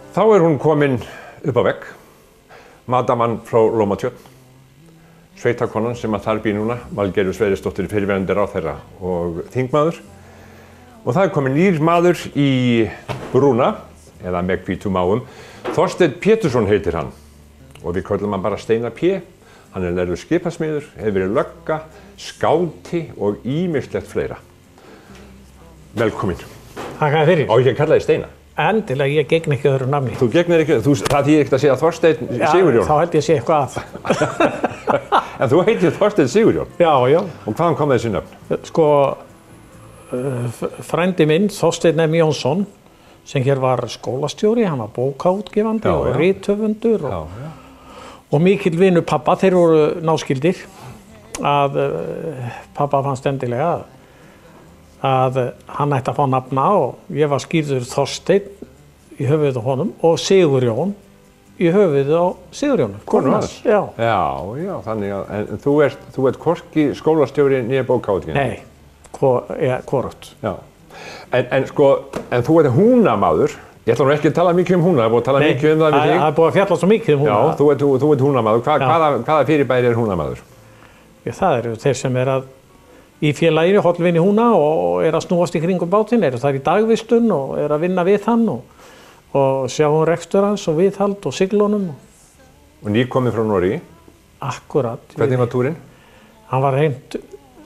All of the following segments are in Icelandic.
Þá hún komin upp á vegg, madaman frá Lómatjörn, sveitakonan sem að þar býr núna, Valgerður Sverrisdóttir fyrrverandi ráðherra og þingmaður. Og það komin nýr maður í brúna, eða með hvítum máum. Þorsteinn Pétursson heitir hann og við köllum hann bara Steinar P. Hann lærður skipasmiður, hefur verið lögga, skáti og ýmislegt fleira. Velkomin. Þakka þér fyrir. Á ég að kalla þig Steinar? Endilega, ég gegn ekki öðru nafni. Þú gegnir ekki, það þýðir ekkert að segja Þorsteinn Sigurjón? Já, þá held ég að segja eitthvað að. En þú heitir Þorsteinn Sigurjón? Já, já. Og hvaðan kom þessi nöfn? Sko, frændi minn, Þorsteinn M. Jónsson, sem hér var skólastjóri, hann var bókaútgefandi og rithöfundur og mikill vinur pappa, þeir voru náskyldir, að pappa fannst endilega að hann ætti að fá nafna og ég var skírður Þorsteinn í höfuðið á honum og Sigurjón í höfuðið á Sigurjónum. Konur hans? Já. Já, þannig að, en þú ert hvorki skólastjóri né bókaútgefandi? Nei, hvorugt. Já. En þú ert húnamaður. Ég ætla nú ekki að tala mikið húna, það er búið að tala mikið það við þig. Það er búið að fjalla svo mikið húna. Já, þú ert húnamaður. Hvaða fyrirbæri húnamaður? Það eru þeir sem í félaginu, hollvinni húna og að snúast í kringum bátinn, þar í dagvistun og að vinna við hann og sjá rekstur hans og viðhald og siglunum. Og nýkominn frá Noregi? Akkurat. Hvernig var túrinn? Hann var hreint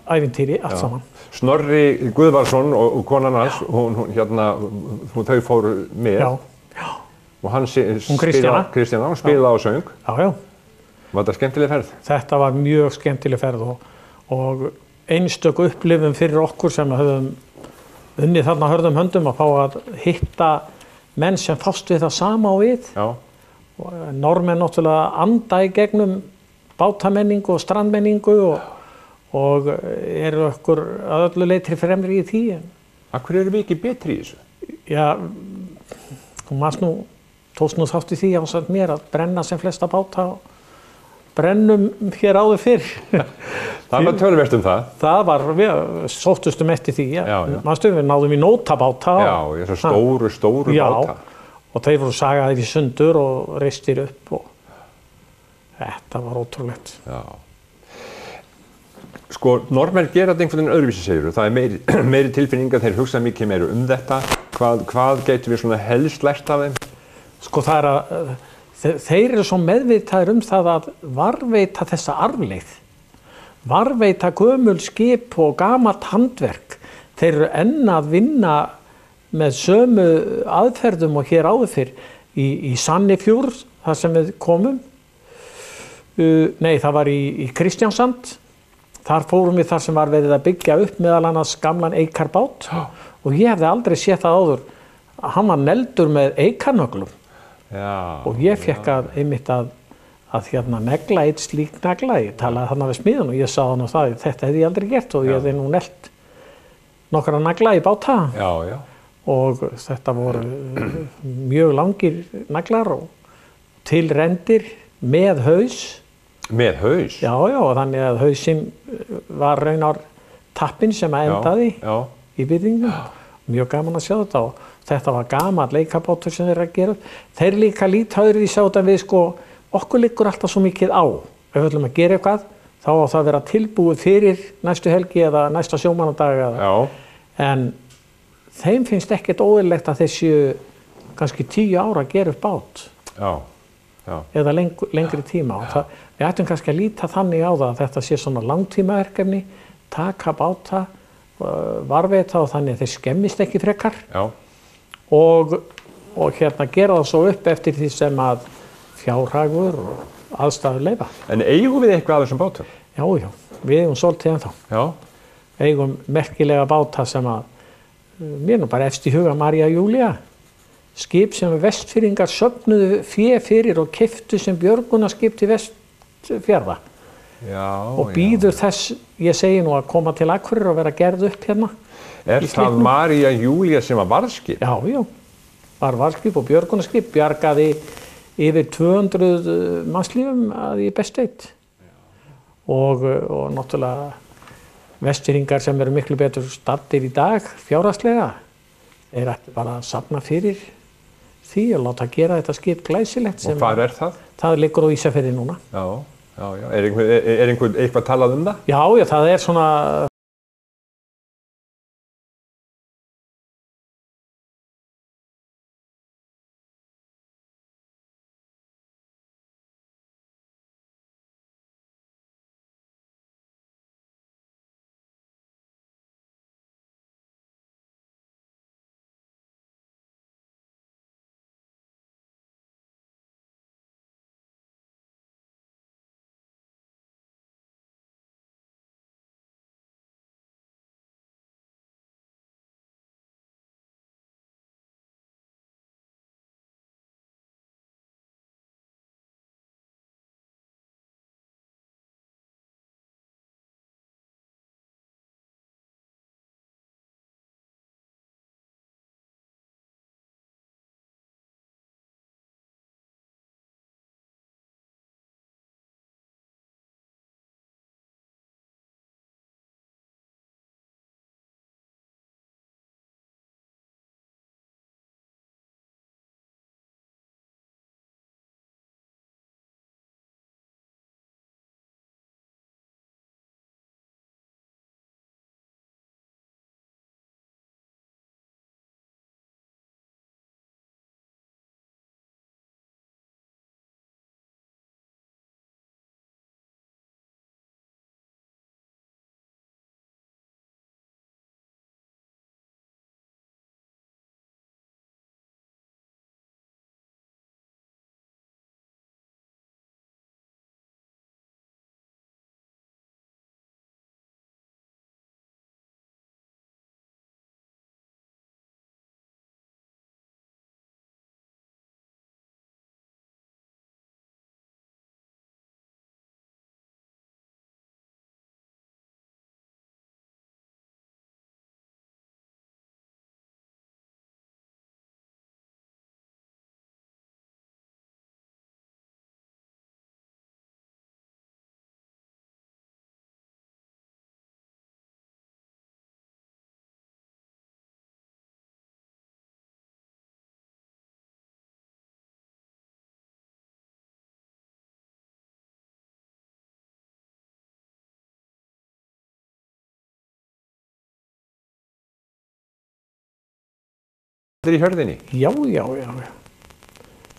ævintýri, allt saman. Snorri Guðvarsson og konan hans, þau fóru með. Já. Og hann Kristjana, hún spilaði á söng. Já. Var þetta skemmtileg ferð? Þetta var mjög skemmtileg ferð og einstök upplifun fyrir okkur sem höfum unnið þarna hörðum höndum að fá að hitta menn sem fást við það sama og við. Já. Og Norðmenn náttúrulega anda í gegnum bátamenningu og strandmenningu og eru okkur að öllu leitri fremri í því. Af hverju erum við ekki betri í þessu? Já, þú tókst nú þátt í því ásamt mér að brenna sem flesta báta og brennum hér áður fyrr. Það var töluvert það. Það var, við sóttustum eftir því. Manstu, við náðum í nótabáta. Já, þessar stóru báta. Og þeir voru sagaðir í sundur og reistir upp og þetta var ótrúlegt. Já. Sko, Norðmenn gera þetta einhvern veginn öðruvísi, segir þú. Það er meiri tilfinningar, þeir hugsa mikið meira þetta. Hvað gætum við svona helst lært af þeim? Sko, það þeir eru svo meðvitaðir það að varðveita þessa arfleifð. Varðveita gömul skip og gamalt handverk. Þeir eru enn að vinna með sömu aðferðum og hér áður fyrr í Sandefjörð, þar sem við komum. Nei, það var í Kristjánsand. Þar fórum við þar sem var verið að byggja upp meðal annars gamlan eikarbát og ég hefði aldrei séð það áður. Hann var negldur með eikarnöglum og ég fekk einmitt að negla eitt slík nagla. Ég talaði þarna við smiðun og ég sagði hann á það, þetta hefði ég aldrei gert og ég hefði nú neglt nokkra nagla í báta. Já. Og þetta voru mjög langir naglar og tilrendir með haus. Með haus? Já, og þannig að hausinn var raunar tappinn sem endaði í byggingum. Mjög gaman að sjá þetta og þetta var gamall leikabátur sem þeir að gera. Þeir líka líthæður í sjáta við okkur liggur alltaf svo mikið á. Ef við ætlum að gera eitthvað, þá á það að vera tilbúið fyrir næstu helgi eða næsta sjómannadag. En þeim finnst ekkert óeðlilegt að þeir séu kannski 10 ára að gera upp bát. Eða lengri tíma. Við ættum kannski að líta þannig á það að þetta sé svona langtímaverkefni, taka báta, varðveita og þannig að þeir skemmist ekki frekar. Og gera það svo upp eftir því sem að fjárhagur og aðstæður leyfa. En eigum við eitthvað af þessum bátum? Já, við eigum svolítið ennþá. Eigum merkilega báta sem að, mér nú bara efst í huga María Júlía, skip sem Vestfirðingar söfnuðu fé fyrir og keyptu sem björgunarskip til Vestfjarða. Og býður þess, ég segi nú að koma til Akureyrar og vera gerð upp hérna. Er það María Júlía sem var varðskip? Já, var varðskip og björgunarskip, bjargaði yfir 200 mannslífum að í best veit. Og náttúrulega Vestfirðingar sem eru miklu betur staddir í dag fjárhagslega, þeir ættu bara að safna fyrir því að láta gera þetta skip glæsilegt. Og hvar það? Það liggur á Ísafirði núna. Já. Er eitthvað talað það? Já, það svona Í hjörðinni? Já.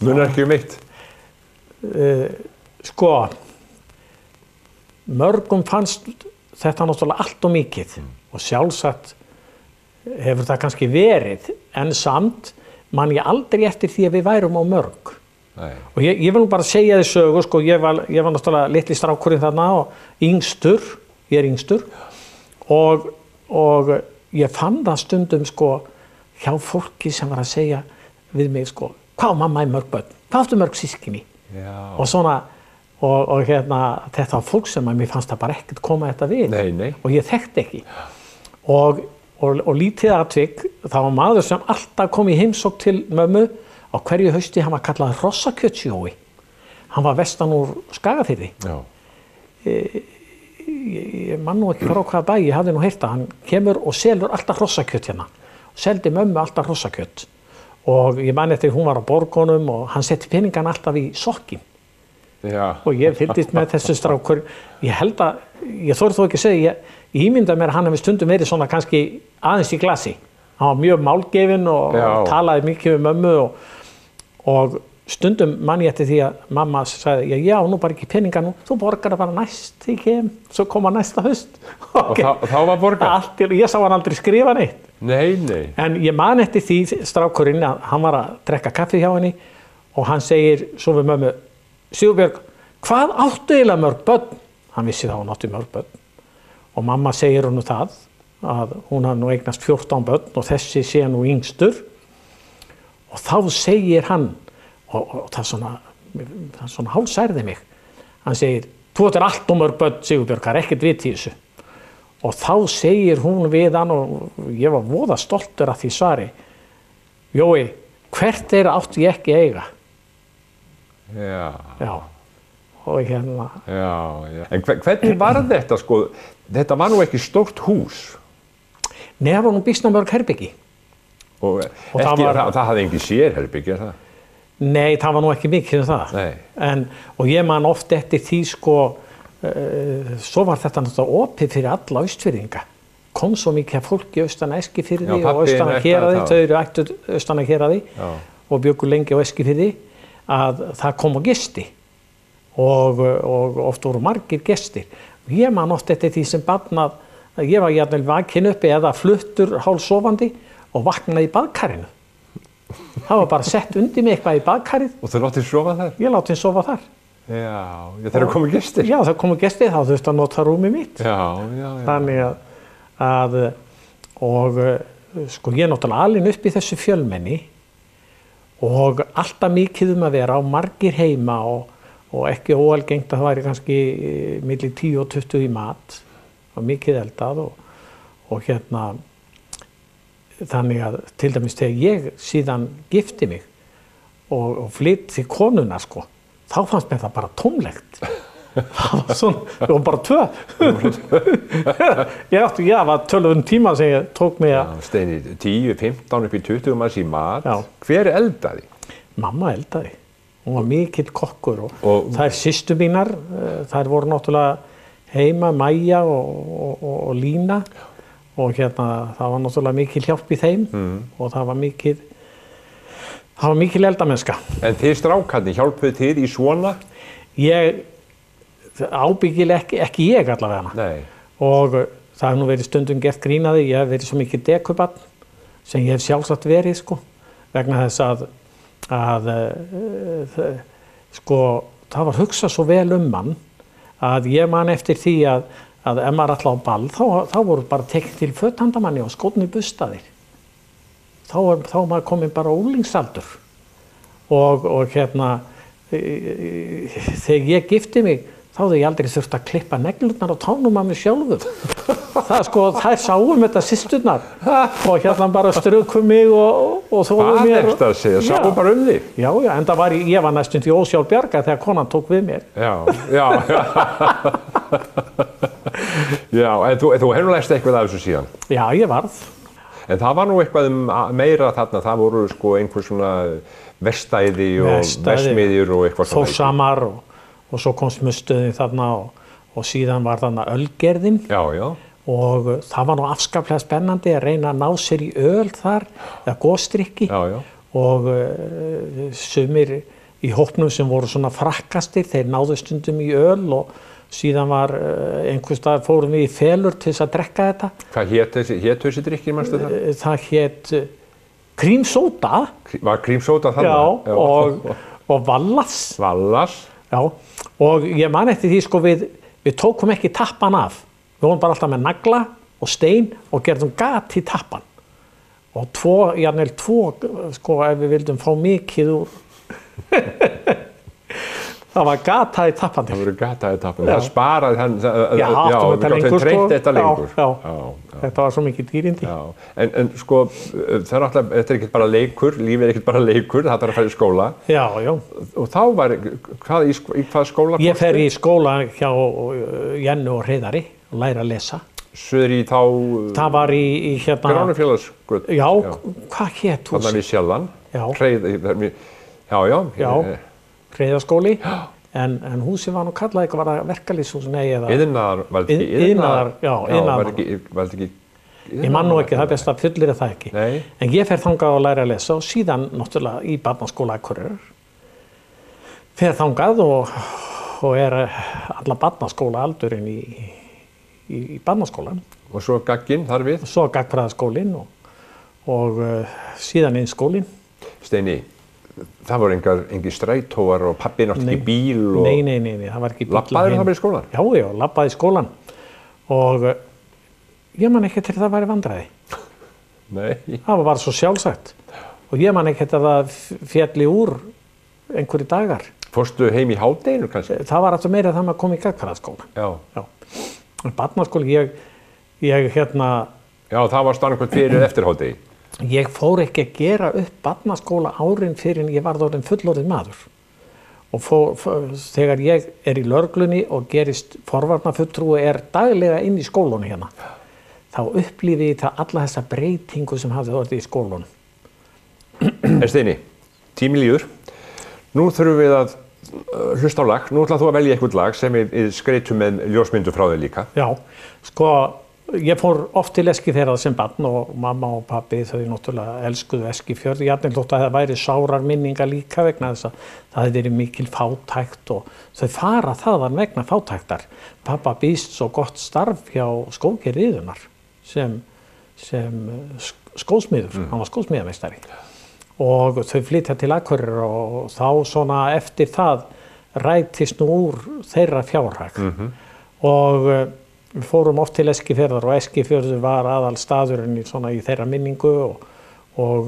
Munar ekki eitt? Sko, mörgum fannst þetta náttúrulega allt og mikið og sjálfsagt hefur það kannski verið, en samt man ég aldrei eftir því að við værum á mörg. Nei. Og ég vil nú bara segja þið sögu, sko, ég var náttúrulega litli strákurinn þarna og yngstur, ég er yngstur, og ég fann það stundum, sko, hjá fólki sem var að segja við mig, sko, hvað mamma er mörg börn, hvað áttu mörg sískinni? Já. Og svona, og þetta var fólk sem að mér fannst það bara ekkert koma þetta við. Nei. Og ég þekkti ekki. Og lítið atvik, það var maður sem alltaf kom í heimsókn til mömmu á hverju hausti, hann var kallað Hrossakjötsjói. Hann var vestan úr Skagafirði. Já. Ég man nú ekki frá hvaða bæ, ég hafði nú heyrt að hann kemur og selur alltaf hrossakjött hérna. Seldi mömmu alltaf hrossakjött og ég man eftir hún var á Borgunum og hann setti peningana alltaf í sokkin. Já. Og ég fylgdist með þessu strákur. Ég held að, ég þori þó ekki að segja, ég ímynda mér að hann hefði stundum verið svona kannski aðeins í glasi. Hann var mjög málgefinn og talaði mikið við mömmu og stundum man ég eftir því að mamma sagði, já, nú bara ekki peninga nú, þú borgar það bara næst í kem, svo koma næsta haust. Og þá var borgað? Ég sá hann aldrei skrifa neitt. Nei. En ég man eftir því strákurinn að hann var að drekka kaffi hjá henni og hann segir svo við mömmu, Sigurbjörg, hvað áttu eiginlega mörg börn? Hann vissi þá hún átti mörg börn. Og mamma segir hún það, að hún hafði nú eignast 14 börn og þessi sé nú yngstur. Og þá segir hann, og það svona hálsærði mig. Hann segir, þú ættir allt og mörg börn, Sigurbjörg, það er ekkert vit í þessu. Og þá segir hún við hann, og ég var voða stoltur af því svari, Jói, hvert átti ég ekki eiga? Já. Og hérna. Já. En hvernig var þetta, sko? Þetta var nú ekki stórt hús. Nei, það var nú býsna mörg herbyggi. Og það hafði engin sérherbergi, það? Nei, það var nú ekki mikið það. Og ég man oft eftir því, sko, svo var þetta náttúrulega opið fyrir alla Austfirðinga. Kom svo mikið af fólki austan Eskifirði og austan Héraði, þau eru ættu austan Héraði og bjuggu lengi á Eskifirði, að það kom á gesti og oft voru margir gestir. Ég man oft eftir því sem barn að ég var jafnvel vakin uppi eða fluttur hálfsofandi og vaknaði í baðkarinu. Það var bara sett undir mig eitthvað í baðkarið. Og þú látið sofa þar? Ég látið sofa þar. Já, þegar komu gestir? Já, þegar komu gestir þá þurfti að nota rúmið mitt. Já. Þannig sko ég er náttúrulega alinn upp í þessu fjölmenni og alltaf mikið að vera á margir heima og ekki óalgengt að það væri kannski milli 10 og 20 í mat og mikið eldað og hérna þannig að til dæmis þegar ég síðan gifti mig og flytt til konuna, sko, þá fannst mér það bara tómlegt. Það var svona, það var bara 2. Ég var töluðum tíma sem ég tók mig að... Steini, 10, 15 upp í 20 manns í mat. Hver eldaði? Mamma eldaði. Hún var mikill kokkur og þær systur mínar, þær voru náttúrulega heima, Maja og Lína. Og hérna, það var náttúrulega mikil hjálp í þeim og það var mikil eldamennska. En þið strákarnir, hjálpuðu þið í svona? Ábyggilega ekki ég allavega. Nei. Og það hefur nú verið stundum gert grín að því, ég hef verið svo mikið dekubarn sem ég hef sjálfsagt verið, sko, vegna þess að sko, það var hugsað svo vel mann að ég man eftir því að ef maður ætlaði á ball, þá voru bara tekið til föthandamanni og skórnir bustaðir. Þá var maður komin bara á úlingsaldur. Og hérna, þegar ég gifti mig, þá hefði ég aldrei þurft að klippa neglurnar á tánum af mig sjálfur. Þær sáum þetta systurnar og hérna bara struku mig og þóðu mér. Hvað eftir að segja? Sáu bara þig? Já, enda ég var næstum því ósjálfbjarga þegar konan tók við mér. Já, en þú hefur lært eitthvað af þessu síðan? Já, ég varð. En það var nú eitthvað meira þarna, það voru sko einhver svona verkstæði og verksmiðjur og eitthvað svona. Þórshamar og svo kom smuðstöðin þarna og síðan var þarna ölgerðin. Já. Og það var nú afskaplega spennandi að reyna að ná sér í öl þar, eða góðstrykki. Já. Og sumir í hópnum sem voru svona frakkastir, þeir náðu stundum í öl og síðan var einhvers staðar fórum við í felur til þess að drekka þetta. Hvað hét þessi drykkir, manstu það? Það hét krímsóda. Var krímsóda þarna? Já, og vallas. Vallas? Já, og ég man eftir því, sko, við tókum ekki tappan af. Við vorum bara alltaf með nagla og stein og gerðum gat í tappan. Og jafnvel tvo, sko, ef við vildum fá mikið úr. Það var gatað í tappan. Það voru gatað í tappan. Það sparaði hann, við treynt þetta lengur. Já. Þetta var svo mikið dýrindi. Já, en sko, þetta er ekkert bara leikur, lífið er ekkert bara leikur, það er að fara í skóla. Já. Og þá var, í hvað skóla? Ég fer í skóla hjá Jennu og Hreiðari og læra að lesa. Suður í þá... Það var í hérna... Gránufélagsgötu. Já, hvað hét hús? Þarna við Sjallan. Já. Hreiðarskóli, en húsið var nú kallað eitthvað, var það verkalýðshús, nei eða... Iðnaðar, var þetta ekki Iðnaðar? Já, Var þetta ekki... Ég man nú ekki, það er best að fullyrða það ekki. Nei. En ég fer þangað að læra að lesa og síðan náttúrulega í barnaskóla Akureyrar. Fer þangað og er alla barnaskóla aldurinn í barnaskólan. Og svo gagginn þar við? Svo gaggfræðaskólinn og síðan innskólinn. Steini, það voru engin strætóar og pabbi nátti ekki bíl og... Nei, það var ekki bíl. Labbaðir það bara í skólan? Já, labbaði í skólan. Og ég man ekki til það væri vandræði. Nei. Það var bara svo sjálfsagt. Og ég man ekki til það fjalli úr einhverju dagar. Fórstu heim í hádeginu kannski? Það var alltaf meira það maður kom í gagnfræðaskóla. Já. Barnaskóli, ég hérna... Já, það var stannkvæmt fyrir eftir hádegi. Ég fór ekki að gera upp barnaskóla árin fyrir en ég varð orðinn fullorðinn maður. Og þegar ég er í lögreglunni og gerist forvarnafulltrúi daglega inn í skólunum hérna, þá upplifði ég það alla þessa breytingu sem hafði orðið í skólunum. En Steini, tíminn líður. Nú þurfum við að hlusta á lag. Nú ætlar þú að velja eitthvað lag sem við skreytum með ljósmyndu frá þér líka. Já, sko, ég fór oft til Eskifjarðar sem barn og mamma og pabbi þau náttúrulega elskuðu Eskifjörð. Ég jafnvel þótt að það væri sárar minningar líka vegna þess að það hefði verið mikil fátækt og þau fara þaðan vegna fátæktar. Pappa býst svo gott starf hjá Skóggerðiðunar sem skósmiður, hann var skósmiðameistari. Og þau flytja til Akureyrar og þá svona eftir það rætist nú úr þeirra fjárhag. Og við fórum oft til Eskifjarðar og Eskifjörður var aðal staðurinn í þeirra minningu og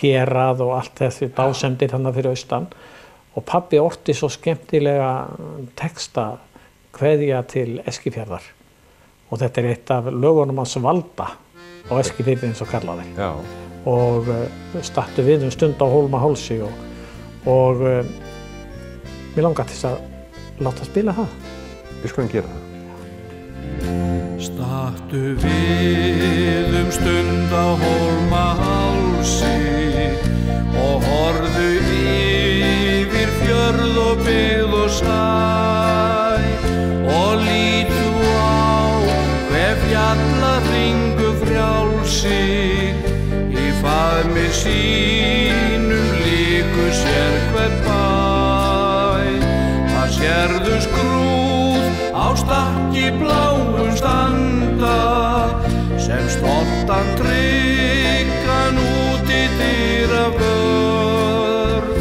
hérað og allt þessi dásemdir þarna fyrir austan. Og pabbi orti svo skemmtilega texta kveðja til Eskifjarðar. Og þetta er eitt af lögunum hans Valda á Eskifirði eins og kallaði. Já. Og stattu við stund á Hólmahálsi og mér langar til að láta spila það. Við skulum gera það. Stattu við stund á Hólmahálsi og horfðu yfir fjörð og byggð og sæ og lítu á hve fjallahringu frjálsi í faðmi sínum líku sér hver bæ. Það sérðu skrúð á stakki bláum standa sem stoltan tryggan út í dyra vörð.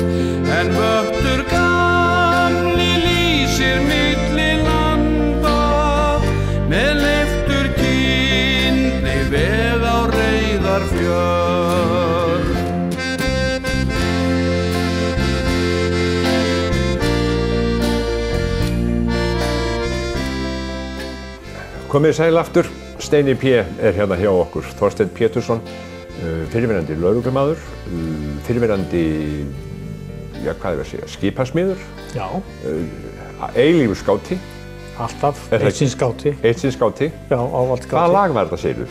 En vöttur gamli lýsir milli landa með leiftur kynni veg á Reyðarfjörð. Komið sæl aftur, Steini P. er hérna hjá okkur. Þorsteinn Pétursson, fyrrverandi lögreglumaður, fyrrverandi, hvað er að segja, skipasmiður. Já. Eilífur skáti. Alltaf, eitt síns skáti. Eitt síns skáti. Já, ávallt skáti. Hvaða lag var þetta, segirðu?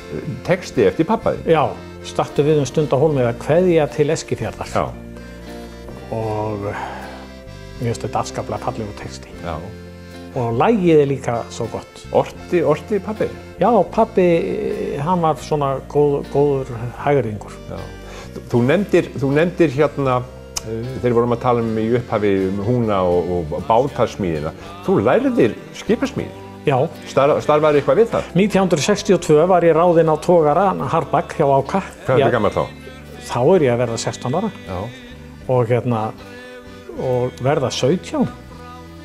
Texti eftir pappa þinn? Já, stattu við stund á Hólmi að kveðja til Eskifjarðar. Já. Og mér finnst þetta afskaplega fallegur texti. Já. Og lagið er líka svo gott. Orti pappi? Já, pappi, hann var svona góður hægringur. Já. Þú nefndir hérna, þegar vorum að tala í upphafi húna og bátasmíðina. Þú lærðir skipasmíð? Já. Starfaðir eitthvað við það? 1962 var ég ráðinn á togara Harbakk hjá Áka. Hvað er gamall þá? Þá er ég að verða 16 ára. Já. Og verða 17.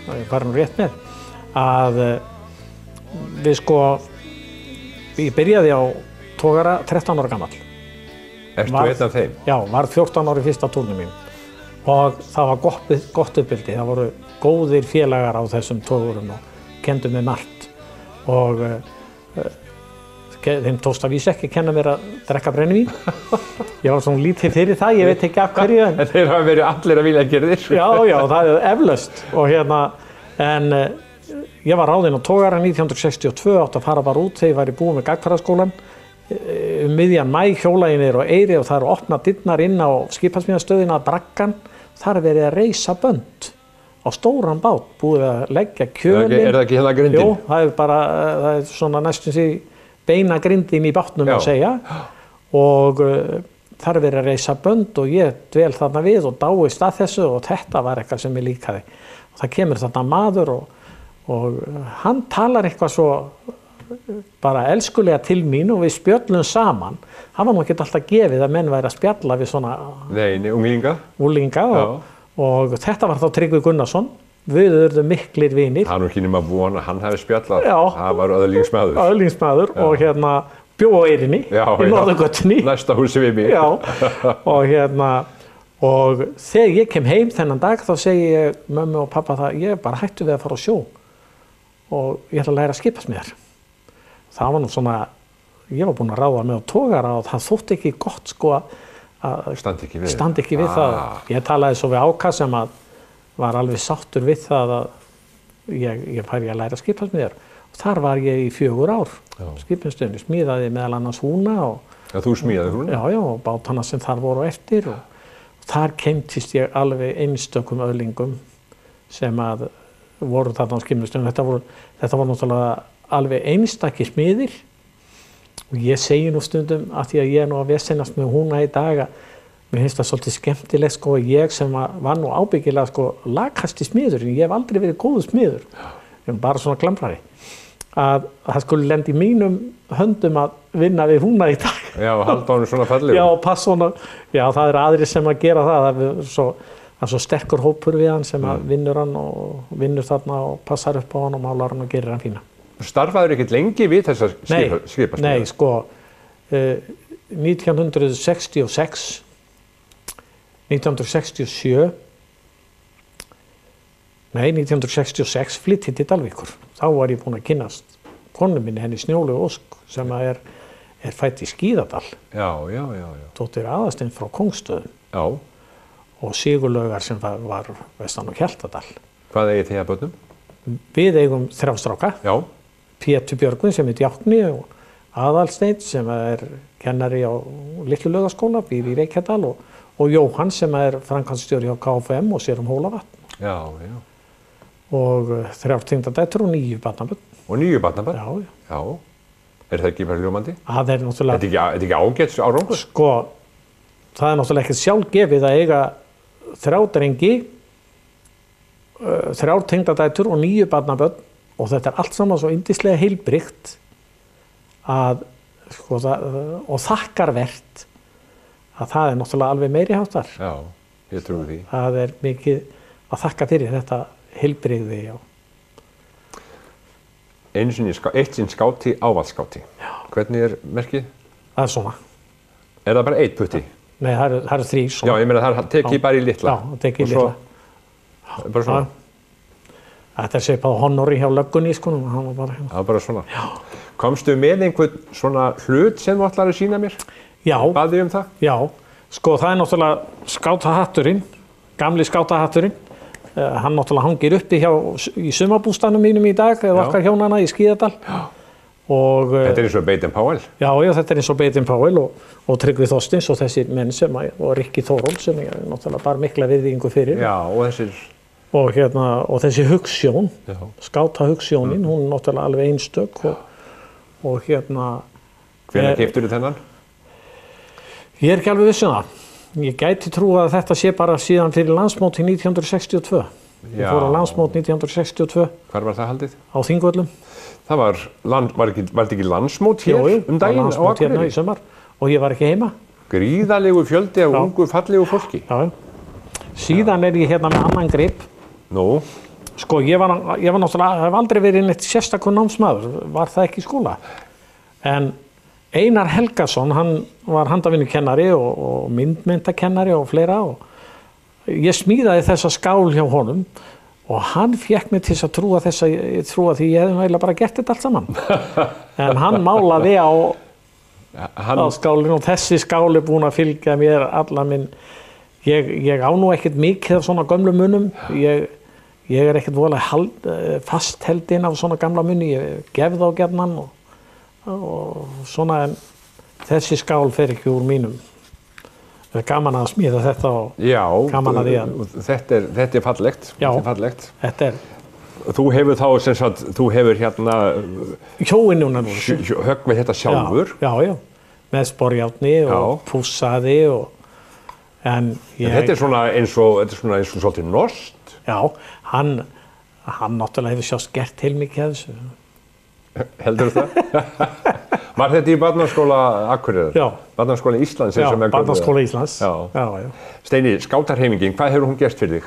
Það er bara rétt með. Að ég byrjaði á togara 13 ára gamall. Ertu einn af þeim? Já, var 14 ára í fyrsta túrnum mínum. Og það var gott uppeldi, það voru góðir félagar á þessum togurum og kendu mér margt. Og þeim tókst að vísa ekki að kenna mér að drekka brennivín. Ég var svona lítið fyrir það, ég veit ekki af hverju. En þeir hafa verið allir að vilja gera þér. Já, það er eflaust. En ég var ráðinn á togara 1962, átti að fara bara út þegar ég væri búinn með gagnfræðaskólann. Miðjan maí hjóla ég niður á Eyri og það eru opnað dyrnar inn á skipasmíðastöðina að Braggan. Þar er verið að reisa bönd á stóran bát, búið að leggja kjölinn. Er það ekki hérna grindin? Jú, það er svona næstum því beina grindin í bátnum að segja. Og þar er verið að reisa bönd og ég dvel þarna við og dáist að þessu og þetta var eitthvað sem ég líkaði. Og það kemur þarna maður og hann talar eitthvað svo bara elskulega til mín og við spjöllum saman. Hann var nú ekki alltaf gefið að menn væri að spjalla við svona unglinga og þetta var þá Tryggvi Gunnarsson. Við urðum miklir vinir. Hann var ekki nema von að hann hefði spjallað. Já. Það var öðlingsmaður. Öðlingsmaður og bjó á Eyrinni í Norðurgötunni. Næsta húsi við mig. Já, og þegar ég kem heim þennan dag þá segi ég mömmu og pappa það, ég bara hættu við að fara á sjó og ég ætla að læra að skipasmíðar. Það var nú svona, ég var búinn að ráða mig á togara og það þótti ekki gott að standa ekki við það. Ég talaði svo við Áka sem að var alveg sáttur við það að ég færi að læra skipasmíðar. Og þar var ég í 4 ár, skipasmíðastöðinni, smíðaði meðal annars húna. Já, þú smíðaði húna? Já, og bátana sem þar voru eftir. Þar kynntist ég alveg einstökum öðlingum sem að voru þarna á skimmistöðum. Þetta voru náttúrulega alveg einstakir smiðir og ég segi nú stundum að því að ég nú að vesennast með húna í dag að mér finnst það svolítið skemmtilegt sko, ég sem var nú ábyggilega sko lakasti smiður, en ég hef aldrei verið góður smiður, bara svona glambrari, að það skulle lenda í mínum höndum að vinna við húna í dag. Já, halda honum svona fallegur. Já, passa honum, já það aðrir sem að gera það, það er svo sterkur hópur við hann sem að vinnur hann og vinnur þarna og passar upp á hann og málar hann og gerir hann fína. Starfaður ekkert lengi við þessar skipasmiðar? Nei, sko, 1966, 1966 flytti til Dalvíkur. Þá var ég búinn að kynnast konu minni, henni Snjólegu Ósk, sem er fædd í Skíðadal. Já. Dóttir Aðarsteinn frá Kóngsstöðum. Já. Og Sigurlaugar sem var vestan á Hjaltadal. Hvað eigið þið að börnum? Við eigum 3 stráka. Já. Pétur Björgvin sem heit Jákni og Aðalsteinn sem er kennari á Litlu Laugaskóla, býr í Reykjadal og Jóhann sem er framkvæmdastjóri hjá KFUM og sér Hólavatn. Já. Og 3 tengdadætur og 9 barnabörn. Og 9 barnabörn? Já. Er það ekki bara ljómandi? Það er náttúrulega... Þetta er ekki ágætt árangur? Sko, það er náttúrulega ekkert sjálfgefið að eiga 3 drengi, 3 tengdadætur og 9 barnabörn og þetta er allt saman svo yndislega heilbrigt að, sko, og þakkarvert að það er náttúrulega alveg meiri háttar. Já, ég trúi því. Það er mikið að þakka fyrir þetta heilbrigði. Já. Eitt sinn skáti, ávaldskáti. Já. Hvernig er merkið? Það er svona. Er það bara 1 putti? Nei, það eru 3 svona. Já, ég meina það tekið bara í litla. Já, það tekið í litla. Bara svona? Þetta er svipað honori hjá löggunni, sko. Það var bara hérna. Það var bara svona? Já. Komstu með einhvern svona hlut sem þú ætlar að sýna mér? Já. Bað þig það? Já. Sko, það er náttúrulega skátahatturinn, gamli skátahatturinn. Hann náttúrulega hangir uppi í sumarbústaðnum mínum í dag, eða okkar hjónana í Skíðadal. Já. Og, þetta er eins og Baden-Powell? Já, þetta er eins og Baden-Powell og Tryggvi Þorsteins og þessir menn og Rikki Þóról sem ég náttúrulega bara mikla virðingu fyrir. Já, og þessir... Og þessi hugsjón, skátahugsjónin, hún er náttúrulega alveg einstök og Hvenær keyptirðu þennan? Ég er ekki alveg viss um það. Ég gæti trúa að þetta sé bara síðan fyrir landsmóti 1962. Ég fór á landsmót 1962. Hvar var það haldið? Á Þingvöllum. Það var ekki landsmót hér um daginn á landsmót hérna í sumar og ég var ekki heima. Gríðarlegu fjöldi af ungu fallegu fólki. Já. Síðan er ég hérna með annan grip. Nú? Sko, ég var náttúrulega, hef aldrei verið neitt sérstakur námsmaður, var það ekki í skóla. En Einar Helgason, hann var handavinnukennari og myndmyndakennari og fleira og ég smíðaði þessa skál hjá honum og hann fékk mig til að trúa því ég hefði eiginlega bara gert þetta allt saman. En hann málaði á skálinn og þessi skál er búin að fylgja mér alla minn. Ég á nú ekkert mikið af svona gömlu munum. Ég er ekkert voðalega fastheldinn af svona gamla muni. Ég gef þá gjarnan og svona, en þessi skál fer ekki úr mínum. Það er gaman að smíða þetta og gaman að því að... Þetta er fallegt. Já, þetta er. Þú hefur þá, sem sagt, þú hefur hérna... Hjóinn núna. Höggvið þetta sjálfur. Já. Með sporjárni og pússaði og... En þetta er svona eins og svolítið norskt. Já, hann náttúrulega hefur sjást gert til mikið af þessu. Heldur það? Var þetta í Barnaskóla Akureyrar? Já. Barnaskóla Íslands? Já, Barnaskóla Íslands. Já. Steini, skátarheimingin, hvað hefur hún gert fyrir þig?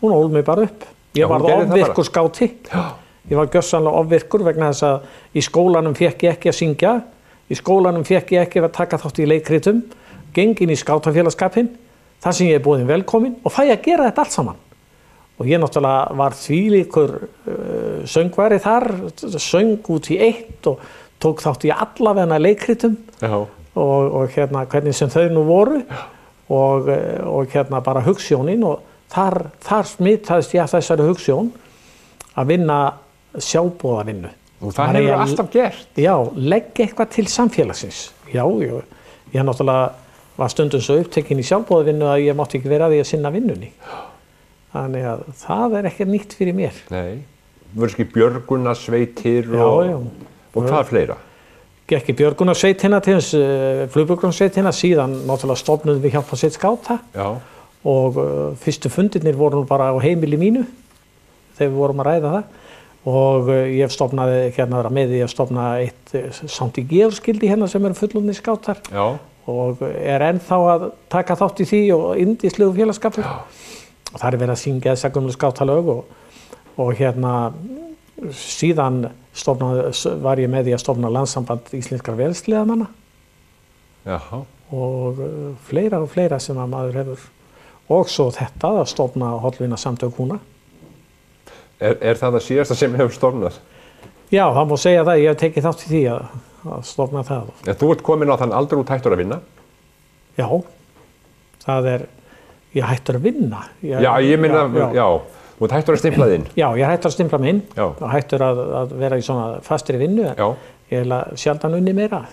Hún ól mig bara upp. Ég var ofvirkur skáti. Já. Ég var gjörsamlega ofvirkur vegna þess að í skólanum fékk ég ekki að syngja. Í skólanum fékk ég ekki að taka þátt í leikritum. Gengin í skátafélagskapinn, þar sem ég er boðin velkomin og fæ að gera þetta allt saman. Og ég náttúrulega var þvílíkur söngvari þar, söng út í 1 og tók þátt í allavegna leikritum og hvernig sem þau nú voru og bara hugsjónin og þar smitaðist ég af þessari hugsjón að vinna sjálfboðavinnu. Og það hefur alltaf gert? Já, leggja eitthvað til samfélagsins. Já, ég náttúrulega var stundum svo upptekinn í sjálfboðavinnu að ég mátti ekki vera að því að sinna vinnunni. Þannig að það ekki nýtt fyrir mér. Nei, voru björgunarsveitir og hvað fleira? Gekk í björgunarsveitina til þess, flugbjörgunarsveitina, síðan náttúrulega stofnuðum við hjálparsveit skáta. Já. Og fyrstu fundirnir voru nú bara á heimili mínu þegar við vorum að ræða það. Og ég stofnaði hérna með því að stofna eitt samt í geðskildi hérna sem eru fullorðnir skátar. Já. Og ennþá að taka þátt í því og yndislegu félagskapur. Og það verið að syngja þessa gömlu skátalög og hérna síðan var ég með því að stofna landssamband íslenskra vélsleðamanna. Jaha. Og fleira sem að maður hefur. Og svo þetta að stofna hollvinasamtök húna. Er það síðasta sem hefur stofnað? Já, það má segja það. Ég hef tekið þátt í því að stofna það. Þú ert komin á þann aldur út hættur að vinna? Já, ég hættur að vinna. Ég minna, já. Þú ert hættur að stimpla þinn? Já, ég hættur að stimpla minn og hættur að vera í svona fastri vinnu. Ég hef sjaldan unni meira.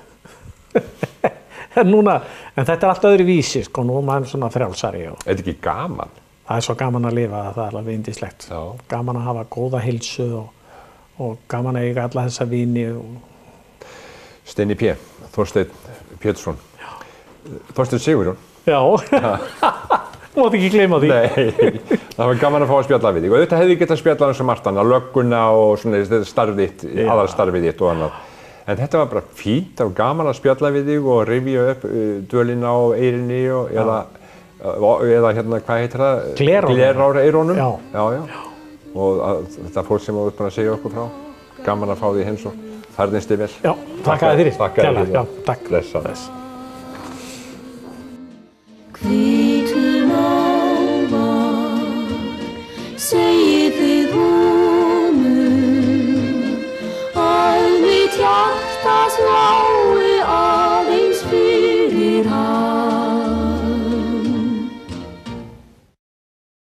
En þetta alltaf öðru vísi, sko, nú er maður svona frjálsari. Þetta ekki gaman? Það svo gaman að lifa, það alveg yndislegt. Gaman að hafa góða heilsu og gaman að eiga alla þessa víni. Steini P. Þorsteinn Pétursson. Þorsteinn Sigurjón. Já. Mátt ekki gleyma því. Nei, það var gaman að fá að spjalla við þig. Og þetta hefði getað spjallað sem margt annað, lögguna og svona starfið þitt, aðalstarfið þitt og annað. En þetta var bara fínt, það var gaman að spjalla við þig og rifja upp dvölina á Eyrinni eða hérna, hvað heitir það? Gleráreyrónum. Já. Og þetta fólk sem var uppbúin að segja okkur frá. Gaman að fá því heimsókn. Farðinst þið vel. Já, þakka þér fyrir. Þakka þér fyrir. Já, takk. Blessaður.